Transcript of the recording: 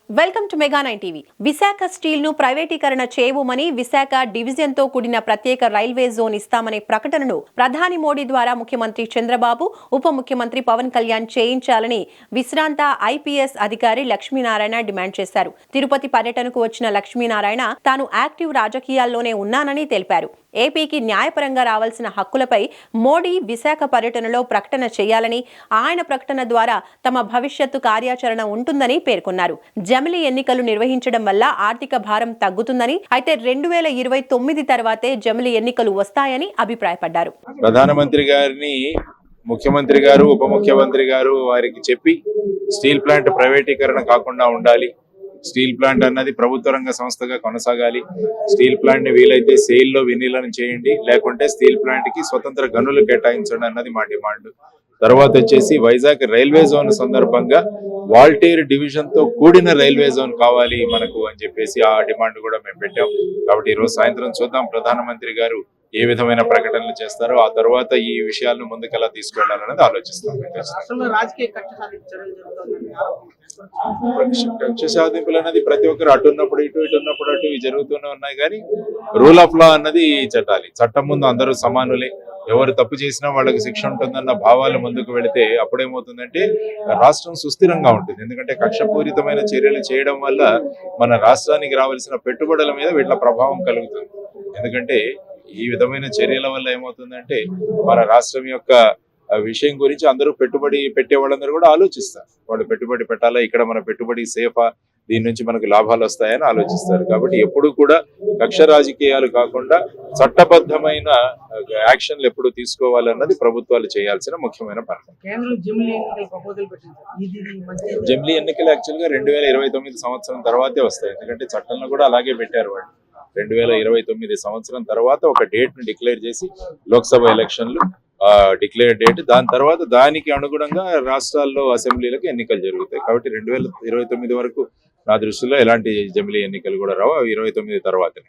Welcome to mega 9 TV. Visakha steel ను ప్రైవేటీకరణ చేయబోమని Visakha division తో కూడిన ప్రత్యేక రైల్వే జోన్ ఇస్తామనే ప్రకటనను ప్రధాని మోడీ ద్వారా ముఖ్యమంత్రి చంద్రబాబు, ఉప ముఖ్యమంత్రి పవన్ కళ్యాణ్ చేయించాలని విశ్రాంత ఐపీఎస్ అధికారి లక్ష్మీనారాయణ డిమాండ్ చేశారు. తిరుపతి పర్యటనకు వచ్చిన లక్ష్మీనారాయణ తాను యాక్టివ్ రాజకీయాల్లోనే ఉన్నానని తెలిపారు. ఏపీకి న్యాయపరంగా రావాల్సిన హక్కులపై మోడీ విశాఖ పర్యటనలో ప్రకటన చేయాలని, ఆయన ప్రకటన ద్వారా తమ భవిష్యత్తు కార్యాచరణ ఉంటుందని పేర్కొన్నారు. జమిలీ ఎన్నికలు నిర్వహించడం వల్ల ఆర్థిక భారం తగ్గుతుందని, అయితే 2029 తర్వాతే జమిలీ ఎన్నికలు వస్తాయని అభిప్రాయపడ్డారు. ప్రధానమంత్రి గారిని ముఖ్యమంత్రి గారు, ఉప ముఖ్యమంత్రి గారు వారికి చెప్పి స్టీల్ ప్లాంట్ ప్రైవేటీకరణ కాకుండా ఉండాలి, స్టీల్ ప్లాంట్ అన్నది ప్రభుత్వ రంగ సంస్థగా కొనసాగాలి, స్టీల్ ప్లాంట్ ని వీలైతే సేల్ లో విలీనం చేయండి, లేకుంటే స్టీల్ ప్లాంట్ కి స్వతంత్ర గనులు కేటాయించండి అన్నది మా డిమాండ్. తర్వాత వచ్చేసి వైజాగ్ రైల్వే జోన్ సందర్భంగా వాల్టేర్ డివిజన్ తో కూడిన రైల్వే జోన్ కావాలి మనకు అని చెప్పేసి ఆ డిమాండ్ కూడా మేము పెట్టాం. కాబట్టి ఈ రోజు సాయంత్రం చూద్దాం ప్రధానమంత్రి గారు ఏ విధమైన ప్రకటనలు చేస్తారో, ఆ తర్వాత ఈ విషయాలను ముందుకెలా తీసుకెళ్లాలనేది ఆలోచిస్తాం. కక్ష సాధింపులు అన్నది ప్రతి ఒక్కరు అటున్నప్పుడు ఇటు, ఇటున్నప్పుడు అటు జరుగుతూనే ఉన్నాయి. కానీ రూల్ ఆఫ్ లా అన్నది చట్టం ముందు అందరూ సమానులే. ఎవరు తప్పు చేసినా వాళ్ళకి శిక్ష ఉంటుందన్న భావాలు ముందుకు వెళితే అప్పుడేమవుతుందంటే రాష్ట్రం సుస్థిరంగా ఉంటుంది. ఎందుకంటే కక్షపూరితమైన చర్యలు చేయడం వల్ల మన రాష్ట్రానికి రావాల్సిన పెట్టుబడుల మీద వీళ్ళ ప్రభావం కలుగుతుంది. ఎందుకంటే ఈ విధమైన చర్యల వల్ల ఏమవుతుందంటే మన రాష్ట్రం యొక్క విషయం గురించి అందరూ పెట్టుబడి పెట్టే వాళ్ళందరూ కూడా ఆలోచిస్తారు. వాళ్ళు పెట్టుబడి పెట్టాలా, ఇక్కడ మన పెట్టుబడి సేఫా, దీని నుంచి మనకు లాభాలు వస్తాయని ఆలోచిస్తారు. కాబట్టి ఎప్పుడు కూడా కక్ష రాజకీయాలు కాకుండా చట్టబద్ధమైన యాక్షన్లు ఎప్పుడు తీసుకోవాలన్నది ప్రభుత్వాలు చేయాల్సిన ముఖ్యమైన పని. జమిలీ ఎన్నికలు యాక్చువల్ గా 2029 సంవత్సరం తర్వాతే వస్తాయి. ఎందుకంటే చట్టంలో కూడా అలాగే పెట్టారు వాళ్ళు. 2029 సంవత్సరం తర్వాత ఒక డేట్ ను డిక్లేర్ చేసి లోక్సభ ఎలక్షన్లు డిక్లేర్ డేట్, దాని తర్వాత దానికి అనుగుణంగా రాష్ట్రాల్లో అసెంబ్లీలకు ఎన్నికలు జరుగుతాయి. కాబట్టి 2029 వరకు నా దృష్టిలో ఎలాంటి జమిలీ ఎన్నికలు కూడా రావు. 29 తర్వాతనే.